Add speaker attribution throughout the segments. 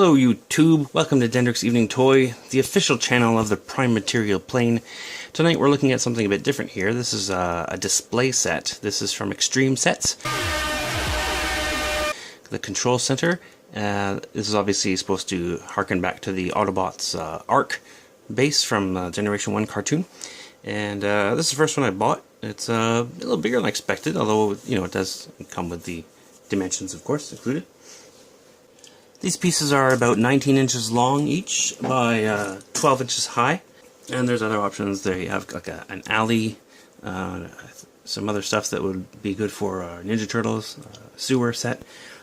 Speaker 1: Hello YouTube, welcome to Dendrick's Evening Toy, the official channel of the Prime Material Plane. Tonight we're looking at something a bit different here. This is a display set. This is from Extreme Sets. The control center. This is obviously supposed to harken back to the Autobot's Ark base from Generation 1 cartoon. And this is the first one I bought. It's a little bigger than I expected, although you know it does come with the dimensions, of course, included. These pieces are about 19 inches long each by 12 inches high. And there's other options. There you have like an alley, some other stuff that would be good for Ninja Turtles, sewer set.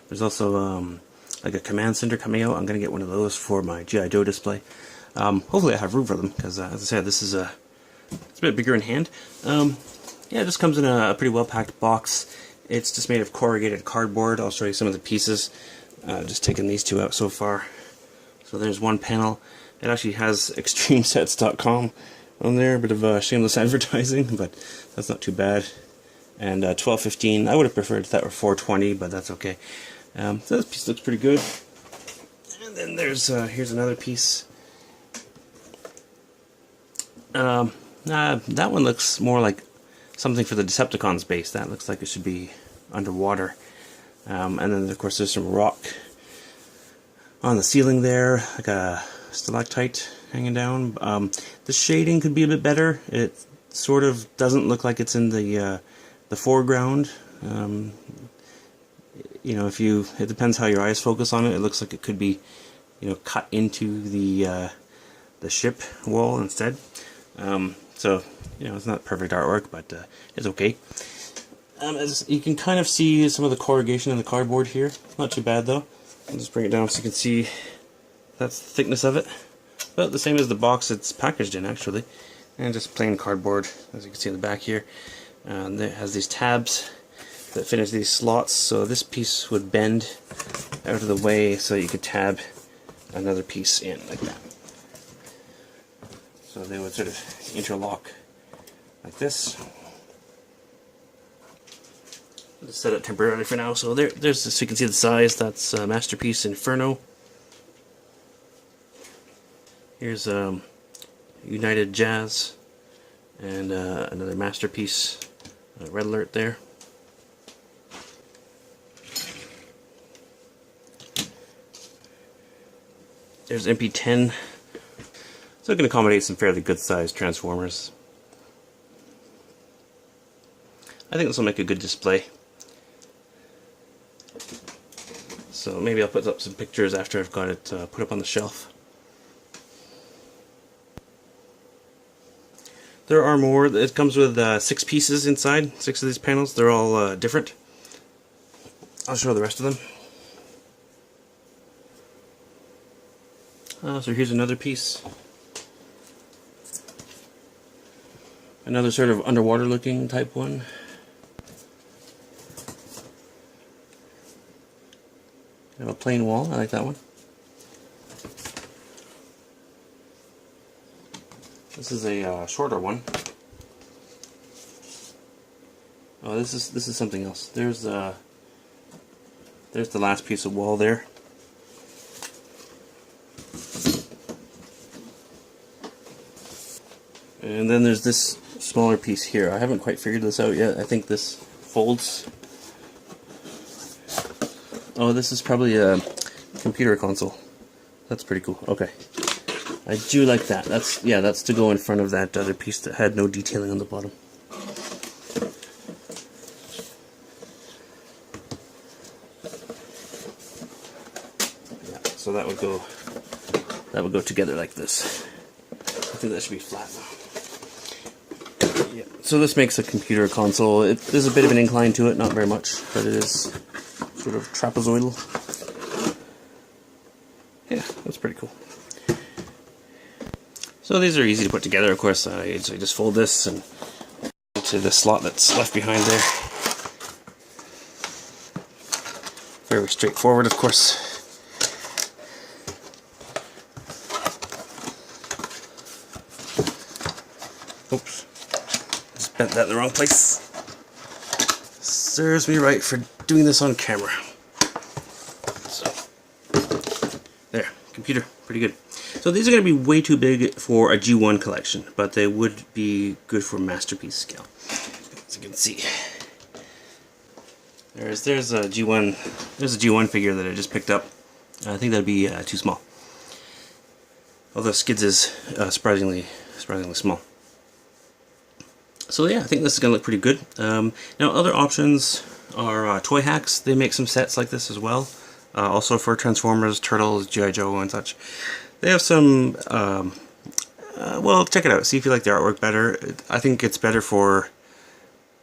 Speaker 1: There's also like a Command Centre coming out. I'm going to get one of those for my G.I. Joe display. Hopefully I have room for them, because as I said, this is it's a bit bigger in hand. Yeah, it just comes in a pretty well packed box. It's just made of corrugated cardboard. I'll show you some of the pieces. Just taking these two out so far. So there's one panel. It actually has extremesets.com on there. A bit of shameless advertising, but that's not too bad. And $12.15. I would have preferred if that were $4.20, but that's okay. So this piece looks pretty good. And then there's here's another piece. That one looks more like something for the Decepticons base. That looks like it should be underwater. And then of course there's some rock on the ceiling there, like a stalactite hanging down. The shading could be a bit better. It sort of doesn't look like it's in the foreground. You know, it depends how your eyes focus on it. It looks like it could be, you know, cut into the ship wall instead. So you know, it's not perfect artwork, but it's okay. As you can kind of see some of the corrugation in the cardboard here. Not too bad though. I'll just bring it down so you can see that's the thickness of it. About the same as the box it's packaged in, actually. And just plain cardboard, as you can see in the back here. It has these tabs that fit into these slots, so this piece would bend out of the way so you could tab another piece in like that. So they would sort of interlock like this. Just set it temporarily for now. So there's so you can see the size. That's Masterpiece Inferno. Here's United Jazz, and another Masterpiece Red Alert there. There's MP10. So it can accommodate some fairly good sized Transformers. I think this will make a good display. So maybe I'll put up some pictures after I've got it put up on the shelf. There are more. It comes with 6 pieces inside, 6 of these panels. They're all different. I'll show the rest of them. So here's another piece. Another sort of underwater looking type one. Have a plain wall. I like that one. This is a shorter one. Oh, this is something else. There's the last piece of wall there. And then there's this smaller piece here. I haven't quite figured this out yet. I think this folds. Oh, this is probably a computer console. That's pretty cool. Okay. I do like that. That's to go in front of that other piece that had no detailing on the bottom. Yeah, so that would go together like this. I think that should be flat now. Yeah. So this makes a computer console. There's a bit of an incline to it, not very much, but it is sort of trapezoidal. Yeah, that's pretty cool. So these are easy to put together, of course. So you just fold this and into the slot that's left behind there. Very straightforward, of course. Oops, just bent that in the wrong place. Serves me right for doing this on camera. So, there. computer. Pretty good. So these are going to be way too big for a G1 collection, but they would be good for masterpiece scale. As you can see, there's a G1 figure that I just picked up. I think that'd be too small. Although Skids is surprisingly small. So yeah, I think this is going to look pretty good. Now other options are Toy Hacks. They make some sets like this as well. Also for Transformers, Turtles, G.I. Joe and such. They have some, well, check it out. See if you like the artwork better. I think it's better for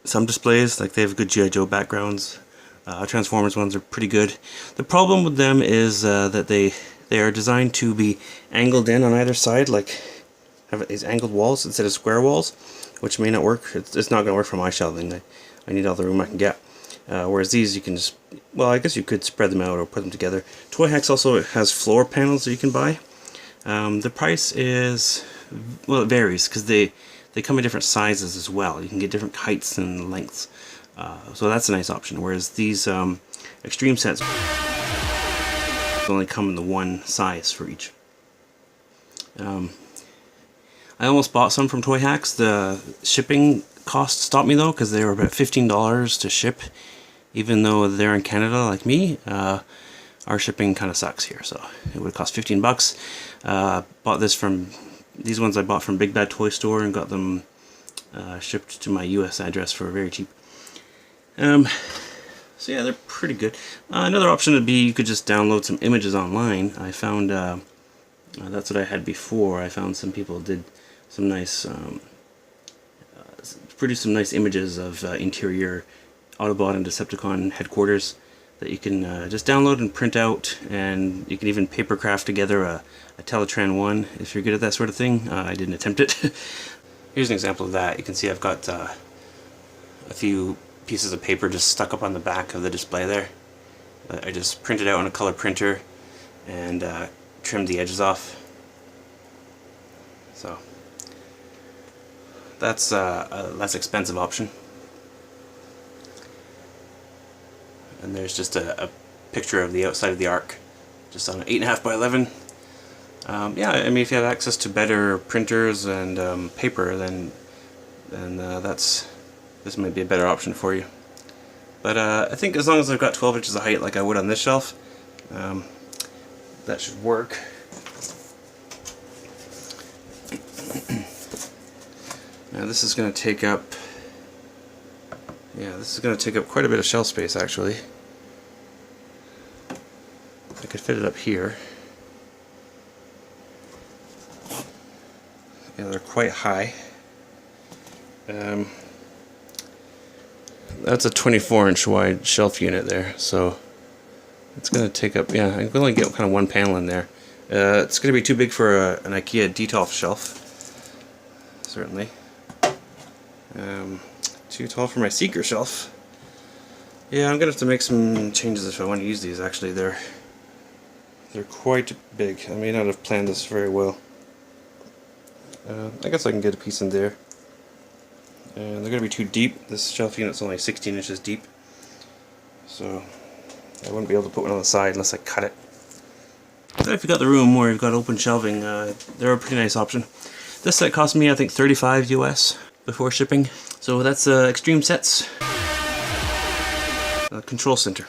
Speaker 1: some displays. Like they have good G.I. Joe backgrounds. Transformers ones are pretty good. The problem with them is that they are designed to be angled in on either side, like have these angled walls instead of square walls, which may not work. It's not going to work for my shelving. I need all the room I can get. Whereas these you can just, well, I guess you could spread them out or put them together. Toy Hacks also has floor panels that you can buy. The price is, well, it varies because they come in different sizes as well. You can get different heights and lengths. So that's a nice option. Whereas these extreme sets only come in the one size for each. I almost bought some from Toy Hacks. The shipping cost stopped me though, because they were about $15 to ship. Even though they're in Canada like me, our shipping kind of sucks here, so it would cost 15 bucks. Bought this from, these ones I bought from Big Bad Toy Store and got them shipped to my US address for very cheap. So yeah, they're pretty good. Another option would be you could just download some images online. I found, that's what I had before. I found some people did some nice, produced some nice images of interior Autobot and Decepticon headquarters that you can just download and print out, and you can even papercraft together a Teletran 1 if you're good at that sort of thing. I didn't attempt it. Here's an example of that. You can see I've got a few pieces of paper just stuck up on the back of the display there. I just printed out on a color printer and trimmed the edges off. So that's a less expensive option. And there's just a picture of the outside of the Ark, just on an 8.5 by 11. Yeah, I mean, if you have access to better printers and paper, then this might be a better option for you. But I think as long as I've got 12 inches of height like I would on this shelf, that should work. Now this is going to take up, yeah, this is going to take up quite a bit of shelf space actually. I could fit it up here. Yeah, they're quite high. That's a 24-inch wide shelf unit there, so it's going to take up, yeah, I can only get kind of one panel in there. It's going to be too big for an IKEA detolf shelf, certainly. Too tall for my Seeker shelf. Yeah, I'm going to have to make some changes if I want to use these. Actually, they're quite big. I may not have planned this very well. I guess I can get a piece in there. And they're going to be too deep. This shelf unit's only 16 inches deep, so I wouldn't be able to put one on the side unless I cut it. But if you've got the room or you've got open shelving, they're a pretty nice option. This set cost me, I think, $35 US before shipping. So that's Extreme Sets Control Center.